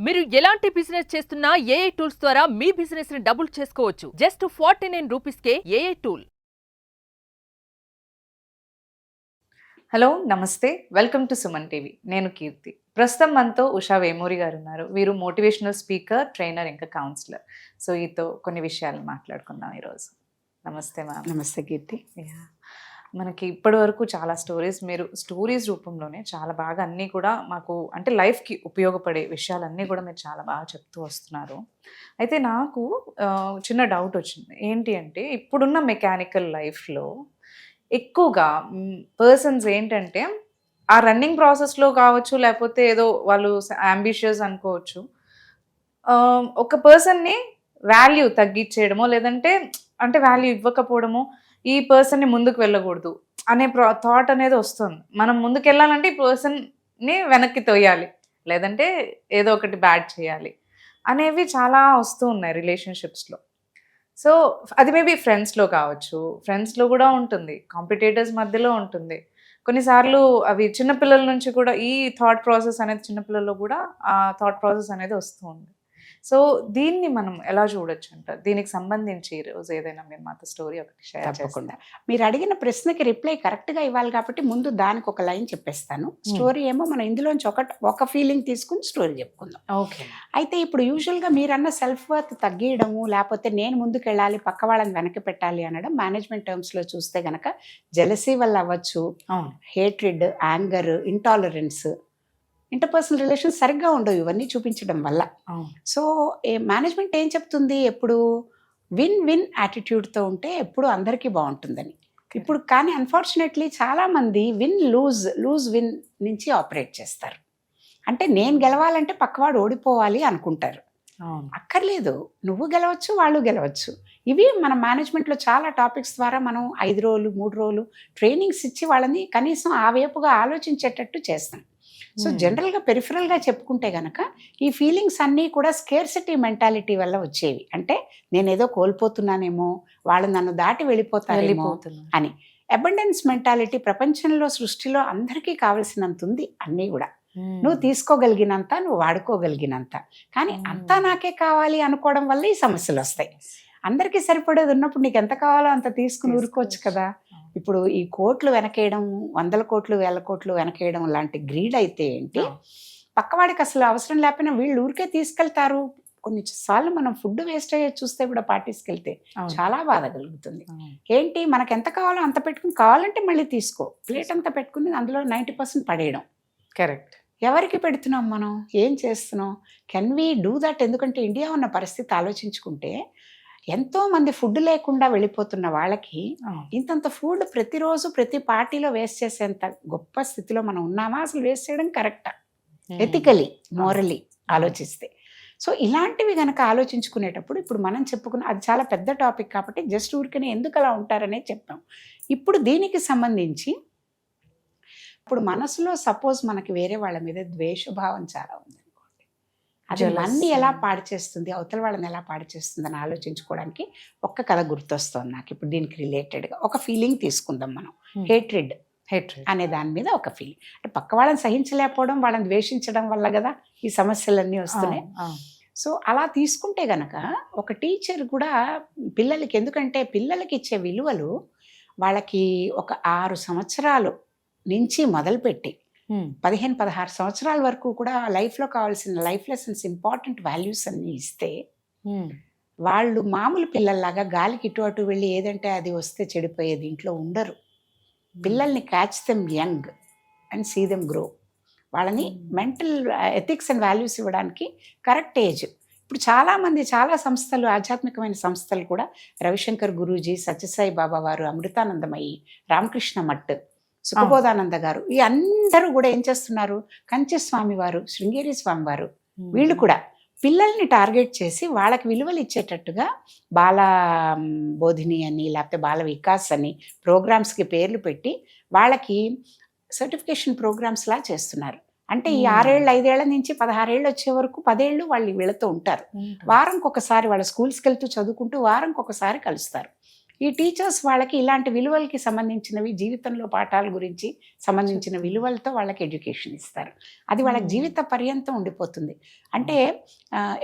మీరు ఎలాంటి బిజినెస్ చేస్తున్నా ఏఐ టూల్స్ ద్వారా మీ బిజినెస్ ని డబుల్ చేసుకోవచ్చు. జస్ట్ 49 రూపీస్కే ఏఐ టూల్. హలో నమస్తే, వెల్కమ్ టు సుమన్ టీవీ. నేను కీర్తి. ప్రస్తుతం మనతో ఉషా వేమూరి గారు ఉన్నారు. వీరు మోటివేషనల్ స్పీకర్, ట్రైనర్, ఇంకా కౌన్సిలర్. సో ఈతో కొన్ని విషయాలు మాట్లాడుకుందాం ఈరోజు. నమస్తే మ్యామ్. నమస్తే కీర్తి. మనకి ఇప్పటి వరకు చాలా మీరు స్టోరీస్ రూపంలోనే చాలా బాగా అన్నీ కూడా మాకు అంటే లైఫ్కి ఉపయోగపడే విషయాలన్నీ కూడా మీరు చాలా బాగా చెప్తూ వస్తున్నారు. అయితే నాకు చిన్న డౌట్ వచ్చింది. ఏంటి అంటే ఇప్పుడున్న మెకానికల్ లైఫ్లో ఎక్కువగా పర్సన్స్ ఏంటంటే ఆ రన్నింగ్ ప్రాసెస్లో కావచ్చు, లేకపోతే ఏదో వాళ్ళు అంబిషియస్ అనుకోవచ్చు, ఒక పర్సన్ని వాల్యూ తగ్గించేయడమో, లేదంటే అంటే వాల్యూ ఇవ్వకపోవడమో, ఈ పర్సన్ని ముందుకు వెళ్ళకూడదు అనే థాట్ అనేది వస్తుంది. మనం ముందుకు వెళ్ళాలంటే ఈ పర్సన్ని వెనక్కి తోయాలి, లేదంటే ఏదో ఒకటి బ్యాడ్ చేయాలి అనేవి చాలా వస్తూ ఉన్నాయి రిలేషన్షిప్స్లో. సో అది మేబీ ఫ్రెండ్స్లో కావచ్చు, ఫ్రెండ్స్లో కూడా ఉంటుంది, కాంపిటేటర్స్ మధ్యలో ఉంటుంది. కొన్నిసార్లు అవి చిన్నపిల్లల నుంచి కూడా ఈ థాట్ ప్రాసెస్ అనేది చిన్నపిల్లల్లో కూడా ఆ థాట్ ప్రాసెస్ అనేది వస్తూ ఉంది. సో దీన్ని మనం ఎలా చూడొచ్చు అంటారు? దీనికి సంబంధించి ఈరోజు ఏదైనా మీరు మాతో స్టోరీ ఒకటి షేర్ తప్పకుండా. మీరు అడిగిన ప్రశ్నకి రిప్లై కరెక్ట్గా ఇవ్వాలి కాబట్టి ముందు దానికి ఒక లైన్ చెప్పేస్తాను. స్టోరీ ఏమో మనం ఇందులోంచి ఒక ఫీలింగ్ తీసుకుని స్టోరీ చెప్పుకుందాం. ఓకే. అయితే ఇప్పుడు యూజువల్గా మీరన్న సెల్ఫ్ వర్త్ తగ్గియడము, లేకపోతే నేను ముందుకు వెళ్ళాలి, పక్క వాళ్ళని వెనక్కి పెట్టాలి అనడం మేనేజ్మెంట్ టర్మ్స్లో చూస్తే కనుక జెలసీ వల్ల అవ్వచ్చు, హేట్రిడ్, యాంగర్, ఇంటాలరెన్స్, ఇంటర్పర్సనల్ రిలేషన్స్ సరిగ్గా ఉండవు ఇవన్నీ చూపించడం వల్ల. సో మేనేజ్మెంట్ ఏం చెప్తుంది, ఎప్పుడు విన్ విన్ యాటిట్యూడ్తో ఉంటే ఎప్పుడు అందరికీ బాగుంటుందని. ఇప్పుడు కానీ అన్ఫార్చునేట్లీ చాలామంది లూజ్ విన్ నుంచి ఆపరేట్ చేస్తారు. అంటే నేను గెలవాలంటే పక్కవాడు ఓడిపోవాలి అనుకుంటారు. అక్కర్లేదు, నువ్వు గెలవచ్చు, వాళ్ళు గెలవచ్చు. ఇవి మన మేనేజ్మెంట్లో చాలా టాపిక్స్ ద్వారా మనం 5 రోజులు 3 రోజులు ట్రైనింగ్స్ ఇచ్చి వాళ్ళని కనీసం ఆ వైపుగా ఆలోచించేటట్టు చేస్తాం. సో జనరల్గా పెరిఫరల్గా చెప్పుకుంటే కనుక ఈ ఫీలింగ్స్ అన్నీ కూడా స్కేర్సిటీ మెంటాలిటీ వల్ల వచ్చేవి. అంటే నేను ఏదో కోల్పోతున్నానేమో, వాళ్ళు నన్ను దాటి వెళ్ళిపోతారేమో అని. అబండెన్స్ మెంటాలిటీ ప్రపంచంలో, సృష్టిలో అందరికీ కావలసినంత ఉంది అన్నీ కూడా. నువ్వు తీసుకోగలిగినంత, నువ్వు వాడుకోగలిగినంత. కానీ అంతా నాకే కావాలి అనుకోవడం వల్ల ఈ సమస్యలు వస్తాయి. అందరికీ సరిపడేది ఉన్నప్పుడు నీకు ఎంత కావాలో అంత తీసుకుని ఊరుకోవచ్చు కదా. ఇప్పుడు ఈ కోట్లు వెనకేయడం, 100 కోట్లు 1000 కోట్లు వెనకేయడం లాంటి గ్రీడ్ అయితే ఏంటి, పక్కవాడికి అసలు అవసరం లేకపోయినా వీళ్ళు ఊరికే తీసుకెళ్తారు. కొన్నిసార్లు మనం ఫుడ్ వేస్ట్ అయ్యే చూస్తే కూడా పార్టీస్కి వెళ్తే చాలా బాధ కలుగుతుంది. ఏంటి, మనకు ఎంత కావాలో అంత పెట్టుకుని, కావాలంటే మళ్ళీ తీసుకో, ప్లేట్ అంతా పెట్టుకుని అందులో 90% పడేయడం. కరెక్ట్. ఎవరికి పెడుతున్నాం మనం, ఏం చేస్తున్నాం? Can we do that? ఎందుకంటే ఇండియా ఉన్న పరిస్థితి ఆలోచించుకుంటే ఎంతోమంది ఫుడ్ లేకుండా వెళ్ళిపోతున్న వాళ్ళకి ఇంతంత ఫుడ్ ప్రతిరోజు ప్రతి పార్టీలో వేస్ట్ చేసేంత గొప్ప స్థితిలో మనం ఉన్నామా? అసలు వేస్ట్ చేయడం కరెక్టా? ఎథికలీ, మోరలీ ఆలోచిస్తే. సో ఇలాంటివి కనుక ఆలోచించుకునేటప్పుడు ఇప్పుడు మనం చెప్పుకున్న అది చాలా పెద్ద టాపిక్ కాబట్టి జస్ట్ ఊరికనే ఎందుకు అలా ఉంటారనే చెప్పాం. ఇప్పుడు దీనికి సంబంధించి ఇప్పుడు మనసులో సపోజ్ మనకి వేరే వాళ్ళ మీద ద్వేషభావం చాలా ఉంది అనుకోండి, అది అన్ని ఎలా పాడు చేస్తుంది, అవతల వాళ్ళని ఎలా పాడు చేస్తుంది అని ఆలోచించుకోవడానికి ఒక్క కథ గుర్తొస్తుంది నాకు. ఇప్పుడు దీనికి రిలేటెడ్గా ఒక ఫీలింగ్ తీసుకుందాం మనం. హేట్రిడ్ అనే దాని మీద ఒక ఫీలింగ్. అంటే పక్క వాళ్ళని సహించలేకపోవడం, వాళ్ళని ద్వేషించడం వల్ల కదా ఈ సమస్యలన్నీ వస్తున్నాయి. సో అలా తీసుకుంటే గనక ఒక టీచర్ కూడా పిల్లలకి, ఎందుకంటే పిల్లలకి ఇచ్చే విలువలు వాళ్ళకి ఒక 6 సంవత్సరాలు నుంచి మొదలుపెట్టి 15-16 సంవత్సరాల వరకు కూడా లైఫ్లో కావాల్సిన లైఫ్ లెసన్స్, ఇంపార్టెంట్ వాల్యూస్ అన్నీ ఇస్తే వాళ్ళు మామూలు పిల్లల్లాగా గాలికి ఇటు అటు వెళ్ళి ఏదంటే అది వస్తే చెడిపోయేది ఇంట్లో ఉండరు. పిల్లల్ని catch them young and see them grow. వాళ్ళని మెంటల్ ఎథిక్స్ అండ్ వాల్యూస్ ఇవ్వడానికి కరెక్ట్ ఏజ్. ఇప్పుడు చాలామంది, చాలా సంస్థలు, ఆధ్యాత్మికమైన సంస్థలు కూడా, రవిశంకర్ గురూజీ, సత్యసాయి బాబా వారు, అమృతానందమయ్యి, రామకృష్ణ మఠ్, సుఖబోధానంద గారు, ఈ అందరూ కూడా ఏం చేస్తున్నారు, కంచి స్వామి వారు, శృంగేరి స్వామి వారు, వీళ్ళు కూడా పిల్లల్ని టార్గెట్ చేసి వాళ్ళకి విలువలు ఇచ్చేటట్టుగా బాల బోధిని అని, లేకపోతే బాల వికాస్ అని ప్రోగ్రామ్స్కి పేర్లు పెట్టి వాళ్ళకి సర్టిఫికేషన్ ప్రోగ్రామ్స్లా చేస్తున్నారు. అంటే ఈ 6 ఏళ్ళు 5 ఏళ్ల నుంచి 16 ఏళ్ళు వచ్చే వరకు 10 ఏళ్ళు వాళ్ళు వీళ్ళతో ఉంటారు. వారంకి ఒకసారి వాళ్ళ స్కూల్స్కి వెళ్తూ చదువుకుంటూ వారంకి ఒకసారి కలుస్తారు. ఈ టీచర్స్ వాళ్ళకి ఇలాంటి విలువలకి సంబంధించినవి, జీవితంలో పాఠాల గురించి సంబంధించిన విలువలతో వాళ్ళకి ఎడ్యుకేషన్ ఇస్తారు. అది వాళ్ళకి జీవిత పర్యంతం ఉండిపోతుంది. అంటే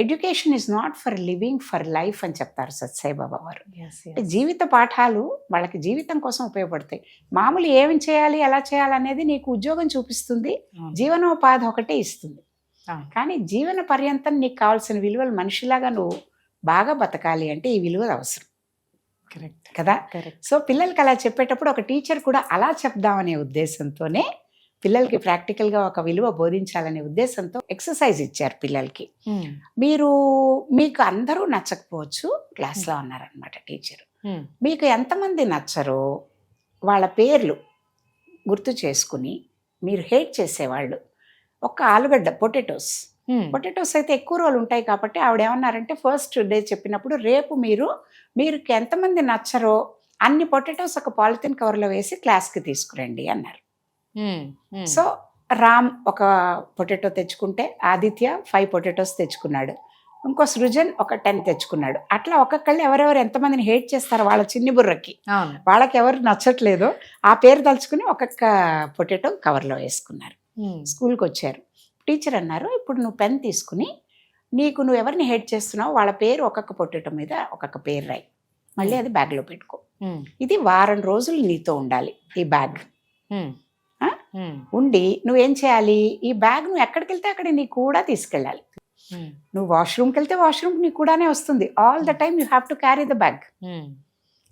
education is not for living, for life అని చెప్తారు సత్యసాయిబాబా వారు. అంటే జీవిత పాఠాలు వాళ్ళకి జీవితం కోసం ఉపయోగపడతాయి. మామూలు ఏమి చేయాలి, ఎలా చేయాలనేది నీకు ఉద్యోగం చూపిస్తుంది, జీవనోపాధి ఒకటే ఇస్తుంది. కానీ జీవన పర్యంతం నీకు కావాల్సిన విలువలు, మనిషిలాగా నువ్వు బాగా బతకాలి అంటే ఈ విలువలు అవసరం. కరెక్ట్ కదా. కరెక్ట్. సో పిల్లలకి అలా చెప్పేటప్పుడు ఒక టీచర్ కూడా అలా చెప్దామనే ఉద్దేశంతోనే పిల్లలకి ప్రాక్టికల్గా ఒక విలువ బోధించాలనే ఉద్దేశంతో ఎక్సర్సైజ్ ఇచ్చారు పిల్లలకి. మీకు అందరూ నచ్చకపోవచ్చు, క్లాస్లో ఉన్నారనమాట టీచర్. మీకు ఎంతమంది నచ్చరో వాళ్ళ పేర్లు గుర్తు చేసుకుని, మీరు హేట్ చేసేవాళ్ళు, ఒక ఆలుగడ్డ పొటాటోస్ అయితే ఎక్కువ రోజులు ఉంటాయి కాబట్టి ఆవిడ ఏమన్నారంటే ఫస్ట్ డే చెప్పినప్పుడు రేపు మీరు ఎంతమంది నచ్చరో అన్ని పొటాటోస్ ఒక పాలిథిన్ కవర్లో వేసి క్లాస్కి తీసుకురండి అన్నారు. సో రామ్ ఒక పొటాటో తెచ్చుకుంటే ఆదిత్య 5 పొటాటోస్ తెచ్చుకున్నాడు, ఇంకో సృజన్ ఒక 10 తెచ్చుకున్నాడు. అట్లా ఒక్కొక్కళ్ళు ఎవరెవరు ఎంతమందిని హేట్ చేస్తారో వాళ్ళ చిన్ని బుర్రకి, వాళ్ళకి ఎవరు నచ్చట్లేదో ఆ పేరు తలుచుకుని ఒక్కొక్క పొటాటో కవర్లో వేసుకున్నారు. స్కూల్కి వచ్చారు. టీచర్ అన్నారు, ఇప్పుడు నువ్వు పెన్ తీసుకుని నువ్వు ఎవరిని హేట్ చేస్తున్నావు వాళ్ళ పేరు ఒక్కొక్క పొటాటో మీద ఒక్కొక్క పేరు రాయి, మళ్ళీ అది బ్యాగ్లో పెట్టుకో. ఇది వారం రోజులు నీతో ఉండాలి ఈ బ్యాగ్. ఉండి నువ్వేం చేయాలి, ఈ బ్యాగ్ నువ్వు ఎక్కడికి వెళ్తే అక్కడ నీ కూడా తీసుకెళ్ళాలి. నువ్వు వాష్రూమ్కి వెళ్తే వాష్రూమ్ నీ కూడానే వస్తుంది. All the time you have to carry the bag.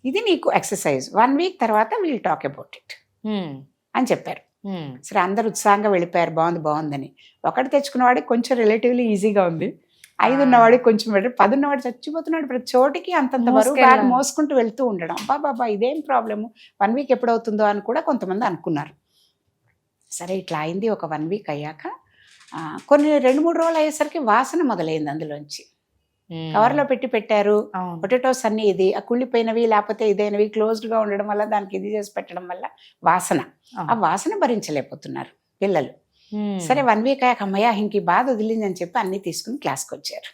ఇది నీకు ఎక్సర్సైజ్. 1 వీక్ తర్వాత విల్ టాక్ అబౌట్ ఇట్ అని చెప్పారు. సరే అందరు ఉత్సాహంగా వెళ్ళిపోయారు, బాగుందని. ఒకటి తెచ్చుకున్నవాడికి కొంచెం రిలేటివ్లీ ఈజీగా ఉంది, 5 ఉన్నవాడికి కొంచెం బెటర్, 10 ఉన్నవాడు చచ్చిపోతున్నాడు. ప్రతి చోటికి అంతంత బరువు బ్యాగ్ మోసుకుంటూ వెళ్తూ ఉండడం. బాబా ఇదేం ప్రాబ్లము, 1 వీక్ ఎప్పుడవుతుందో అని కూడా కొంతమంది అనుకున్నారు. సరే ఇట్లా అయింది. ఒక 1 వీక్ అయ్యాక కొన్ని 2-3 రోజులు అయ్యేసరికి వాసన మొదలైంది. అందులోంచి కవర్లో పెట్టారు పొటాటోస్ అన్ని, ఇది కుళ్ళిపోయినవి లేకపోతే ఇదైనవి క్లోజ్డ్గా ఉండడం వల్ల దానికి ఇది చేసి పెట్టడం వల్ల వాసన, ఆ వాసన భరించలేకపోతున్నారు పిల్లలు. సరే 1 వీక్ అయ్యాక అమ్మయ్య ఇంక బాధ వదిలిందని చెప్పి అన్ని తీసుకుని క్లాస్కి వచ్చారు.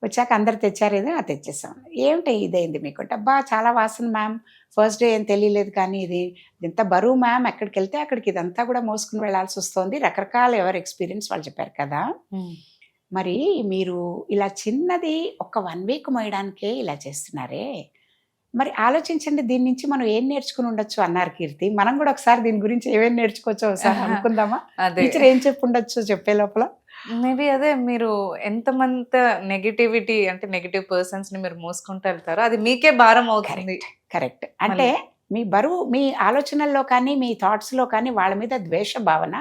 వచ్చాక అందరు తెచ్చారు, ఏదో తెచ్చేసాం. ఏమిటి ఇదైంది మీకు అంటే, అబ్బా చాలా వాసన మ్యామ్, ఫస్ట్ డే ఏం తెలియలేదు, కానీ ఇది ఇంత బరువు మ్యామ్, ఎక్కడికి వెళ్తే అక్కడికి ఇదంతా కూడా మోసుకుని వెళ్ళాల్సి వస్తుంది. రకరకాల ఎవరి ఎక్స్పీరియన్స్ వాళ్ళు చెప్పారు కదా. మరి మీరు ఇలా చిన్నది ఒక 1 వీక్ మోయడానికే ఇలా చేస్తున్నారే, మరి ఆలోచించండి దీని నుంచి మనం ఏం నేర్చుకుని ఉండొచ్చు అన్నారు కీర్తి. మనం కూడా ఒకసారి దీని గురించి ఏమేమి నేర్చుకోవచ్చో ఒకసారి అనుకుందామా. టీచర్ ఏం చెప్పి ఉండొచ్చు చెప్పే లోపల? మేబీ అదే, మీరు ఎంతమంత నెగిటివిటీ అంటే నెగిటివ్ పర్సన్స్ ని మీరు మోసుకుంటూ వెళ్తారో అది మీకే భారం అవుతుంది. కరెక్ట్. అంటే మీ బరువు మీ ఆలోచనల్లో కానీ మీ థాట్స్లో కానీ వాళ్ళ మీద ద్వేష భావన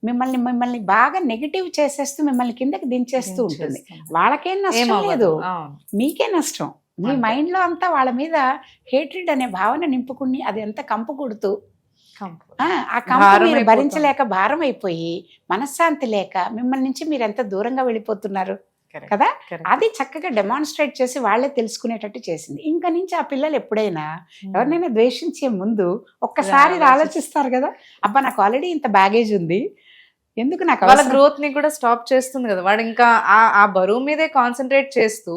మిమ్మల్ని బాగా నెగిటివ్ చేసేస్తూ మిమ్మల్ని కిందకి దించేస్తూ ఉంటుంది. వాళ్ళకేం నష్టం లేదు, మీకే నష్టం. మీ మైండ్లో అంతా వాళ్ళ మీద హేట్రెడ్ అనే భావన నింపుకుని అది ఎంత కంపు కొడుతూ ఆ కంపు మీరు భరించలేక భారం అయిపోయి మనశ్శాంతి లేక మిమ్మల్ని నుంచి మీరు ఎంత దూరంగా వెళ్ళిపోతున్నారు కదా. అది చక్కగా డెమాన్స్ట్రేట్ చేసి వాళ్ళే తెలుసుకునేటట్టు చేసింది. ఇంకా నుంచి ఆ పిల్లలు ఎప్పుడైనా ఎవరినైనా ద్వేషించే ముందు ఒక్కసారి ఆలోచిస్తారు కదా, అబ్బా నాకు ఆల్రెడీ ఇంత బ్యాగేజ్ ఉంది, ఎందుకు నాకు వాళ్ళ గ్రోత్ ని కూడా స్టాప్ చేస్తుంది కదా. వాడు ఇంకా ఆ బరువు మీదే కాన్సన్ట్రేట్ చేస్తూ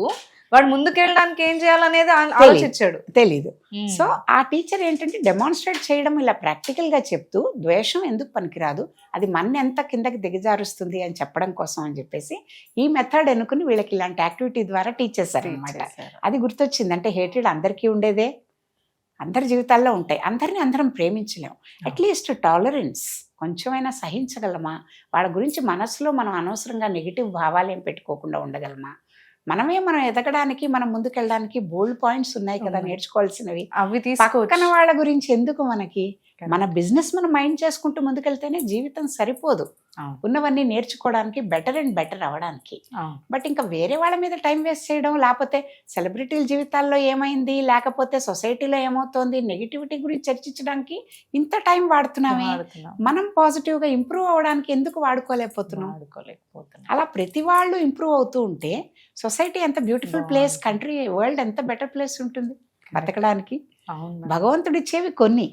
వాడు ముందుకెళ్ళడానికి ఏం చేయాలనేది ఆలోచించాడు, తెలీదు. సో ఆ టీచర్ ఏంటంటే డెమాన్స్ట్రేట్ చేయడం, ఇలా ప్రాక్టికల్ గా చెప్తూ ద్వేషం ఎందుకు పనికిరాదు, అది మన ఎంత కిందకి దిగజారుస్తుంది అని చెప్పడం కోసం అని చెప్పేసి ఈ మెథడ్ ఎన్నుకుని వీళ్ళకి ఇలాంటి యాక్టివిటీ ద్వారా టీచ్ చేశారు అనమాట. అది గుర్తొచ్చింది. అంటే హేట్రెడ్ అందరికీ ఉండేదే, అందరి జీవితాల్లో ఉంటాయి. అందరం ప్రేమించలేం. అట్లీస్ట్ టాలరెన్స్ కొంచెమైనా సహించగలమా, వాళ్ళ గురించి మనసులో మనం అనవసరంగా నెగిటివ్ భావాలు ఏం పెట్టుకోకుండా ఉండగలమా, మనం ఎదగడానికి మనం ముందుకెళ్ళడానికి బోల్డ్ పాయింట్స్ ఉన్నాయి కదా నేర్చుకోవాల్సినవి, అవి పక్కన వాళ్ళ గురించి ఎందుకు మనకి, మన బిజినెస్ మనం మైండ్ చేసుకుంటూ ముందుకెళ్తేనే జీవితం సరిపోదు. ఉన్నవన్నీ నేర్చుకోవడానికి, బెటర్ అండ్ బెటర్ అవ్వడానికి. బట్ ఇంకా వేరే వాళ్ళ మీద టైం వేస్ట్ చేయడం, లేకపోతే సెలబ్రిటీల జీవితాల్లో ఏమైంది, లేకపోతే సొసైటీలో ఏమవుతోంది, నెగిటివిటీ గురించి చర్చించడానికి ఇంత టైం వాడుతున్నామే, మనం పాజిటివ్ గా ఇంప్రూవ్ అవ్వడానికి ఎందుకు వాడుకోలేకపోతున్నాం. అలా ప్రతి వాళ్ళు ఇంప్రూవ్ అవుతూ ఉంటే సొసైటీ ఎంత బ్యూటిఫుల్ ప్లేస్, కంట్రీ, వరల్డ్ ఎంత బెటర్ ప్లేస్ ఉంటుంది బతకడానికి. భగవంతుడు ఇచ్చేవి కొన్ని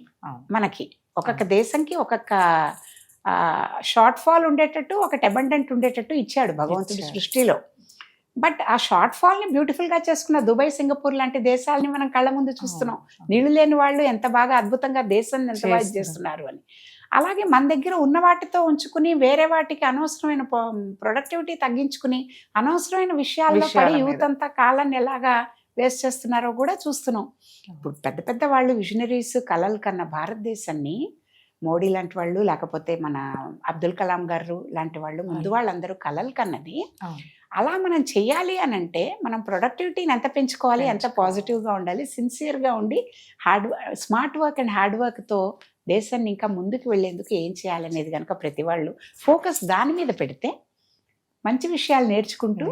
మనకి, ఒక్కొక్క దేశంకి ఒక్కొక్క షార్ట్ ఫాల్ ఉండేటట్టు, ఒకటి అబండెంట్ ఉండేటట్టు ఇచ్చాడు భగవంతుడి సృష్టిలో. బట్ ఆ షార్ట్ ఫాల్ ని బ్యూటిఫుల్ గా చేసుకున్న దుబాయ్, సింగపూర్ లాంటి దేశాలని మనం కళ్ళ ముందు చూస్తున్నాం. నీళ్లు లేని వాళ్ళు ఎంత బాగా అద్భుతంగా దేశాన్ని ఎంత బాగా చేస్తున్నారు అని. అలాగే మన దగ్గర ఉన్న వాటితో ఉంచుకుని వేరే వాటికి అనవసరమైన ప్రొడక్టివిటీ తగ్గించుకుని అనవసరమైన విషయాల్లో పడి యూత్ అంతా కాలాన్ని ఎలాగా వేస్ట్ చేస్తున్నారో కూడా చూస్తున్నాం. ఇప్పుడు పెద్ద పెద్ద వాళ్ళు విజనరీస్ కలలు కన్న భారతదేశాన్ని మోడీ లాంటి వాళ్ళు, లేకపోతే మన అబ్దుల్ కలాం గారు లాంటి వాళ్ళు, ముందు వాళ్ళందరూ కలలు కన్నది. అలా మనం చెయ్యాలి అని అంటే మనం ప్రొడక్టివిటీని ఎంత పెంచుకోవాలి, ఎంత పాజిటివ్గా ఉండాలి, సిన్సియర్గా ఉండి స్మార్ట్ వర్క్ అండ్ హార్డ్ వర్క్తో దేశాన్ని ఇంకా ముందుకు వెళ్ళేందుకు ఏం చేయాలనేది కనుక ప్రతి వాళ్ళు ఫోకస్ దాని మీద పెడితే మంచి విషయాలు నేర్చుకుంటూ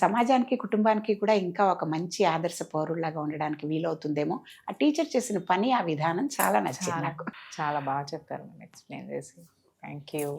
సమాజానికి, కుటుంబానికి కూడా ఇంకా ఒక మంచి ఆదర్శ పౌరుల్లాగా ఉండడానికి వీలవుతుందేమో. ఆ టీచర్ చేసిన పని, ఆ విధానం చాలా నచ్చింది నాకు. చాలా బాగా చెప్పారు, ఎక్స్ప్లెయిన్ చేసి. Thank you.